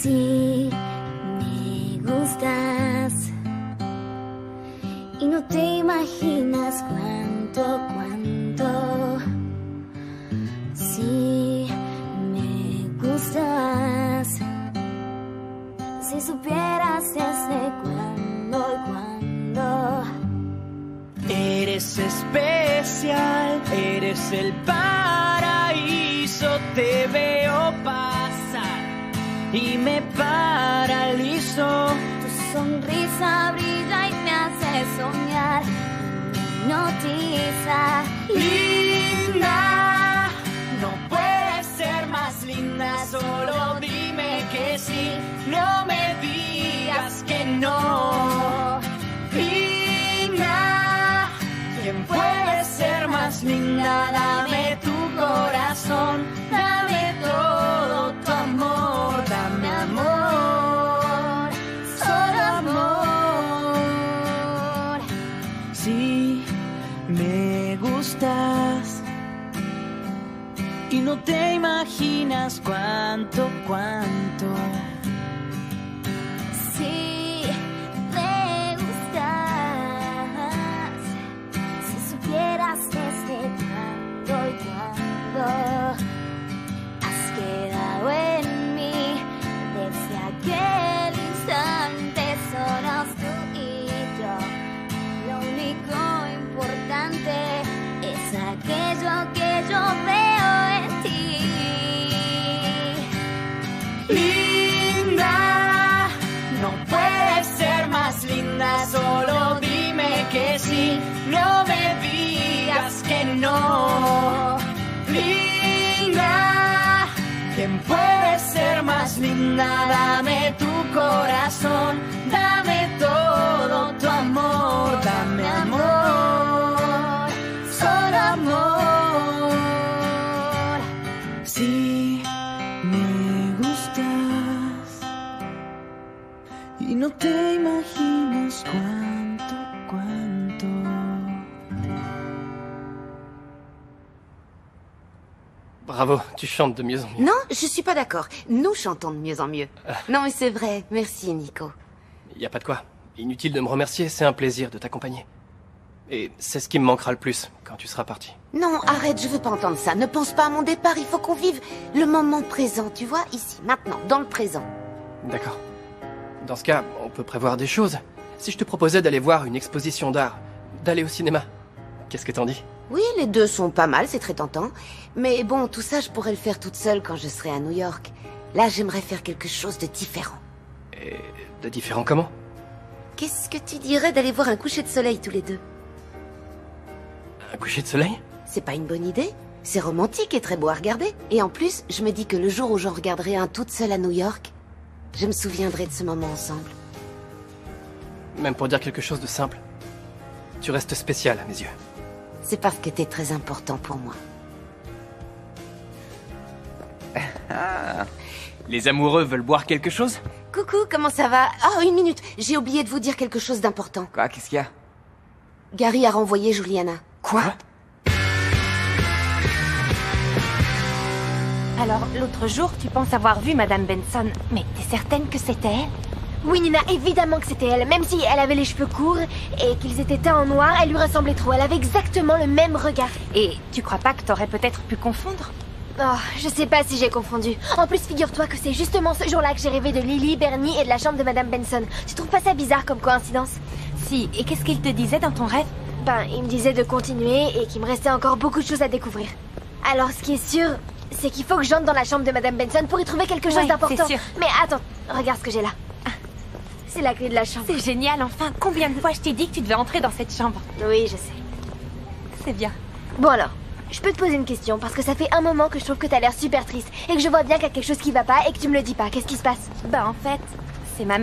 Sí, me gustas y no te imaginas cuánto. Sí, me gustas. Si supieras desde cuándo y cuándo. Eres especial, eres el paraíso. Te veo pasar y me paralizo. Tu sonrisa brilla y me hace soñar. Hipnotiza. Linda, no puedes ser más linda. Solo dime que sí, no me digas que no. Linda, ¿quién puede ser más linda? Dame tu corazón, dame todo tu amor, dame amor, solo amor. Sí, me gustas y no te imaginas cuánto. Sí, me gustas. Si supieras desde cuándo y cuándo has quedado en mí. Desde aquel instante solos tú y yo. Lo único importante es aquello que yo veo en ti. Linda, no puedes ser más linda. Solo dime que sí, no me digas que no. Linda, ¿quién puede ser más linda? Dame tu corazón, dame todo tu amor, dame amor, solo amor. Sí, me gustas y no te imaginas cuánto. Bravo, tu chantes de mieux en mieux. Non, je suis pas d'accord. Nous chantons de mieux en mieux. Non, mais c'est vrai. Merci, Nico. Y a pas de quoi. Inutile de me remercier, c'est un plaisir de t'accompagner. Et c'est ce qui me manquera le plus quand tu seras parti. Non, arrête, je veux pas entendre ça. Ne pense pas à mon départ, il faut qu'on vive le moment présent, tu vois, ici, maintenant, dans le présent. D'accord. Dans ce cas, on peut prévoir des choses. Si je te proposais d'aller voir une exposition d'art, d'aller au cinéma, qu'est-ce que t'en dis? Oui, les deux sont pas mal, c'est très tentant. Mais bon, tout ça, je pourrais le faire toute seule quand je serai à New York. Là, j'aimerais faire quelque chose de différent. Et de différent comment? Qu'est-ce que tu dirais d'aller voir un coucher de soleil tous les deux? Un coucher de soleil? C'est pas une bonne idée? C'est romantique et très beau à regarder. Et en plus, je me dis que le jour où j'en regarderai un toute seule à New York, je me souviendrai de ce moment ensemble. Même pour dire quelque chose de simple. Tu restes spécial à mes yeux. C'est parce que t'es très important pour moi. Les amoureux veulent boire quelque chose? Coucou, comment ça va? Oh, une minute, j'ai oublié de vous dire quelque chose d'important. Quoi, qu'est-ce qu'il y a? Gary a renvoyé Juliana. Quoi? Alors, l'autre jour, tu penses avoir vu Madame Benson, mais t'es certaine que c'était elle? Oui, Nina, évidemment que c'était elle. Même si elle avait les cheveux courts et qu'ils étaient teints en noir, elle lui ressemblait trop. Elle avait exactement le même regard. Et tu crois pas que t'aurais peut-être pu confondre? Oh, je sais pas si j'ai confondu. En plus, figure-toi que c'est justement ce jour-là que j'ai rêvé de Lily, Bernie et de la chambre de Madame Benson. Tu trouves pas ça bizarre comme coïncidence? Si, et qu'est-ce qu'il te disait dans ton rêve? Ben, il me disait de continuer et qu'il me restait encore beaucoup de choses à découvrir. Alors, ce qui est sûr, c'est qu'il faut que j'entre dans la chambre de Madame Benson pour y trouver quelque chose Ouais, d'important. c'est sûr. Mais attends, regarde ce que j'ai là. C'est la clé de la chambre. C'est génial, enfin, combien de fois je t'ai dit que tu devais entrer dans cette chambre? Oui, je sais. C'est bien. Bon alors, je peux te poser une question parce que ça fait un moment que je trouve que t'as l'air super triste et que je vois bien qu'il y a quelque chose qui va pas et que tu me le dis pas. Qu'est-ce qui se passe? Bah en fait, c'est ma mère.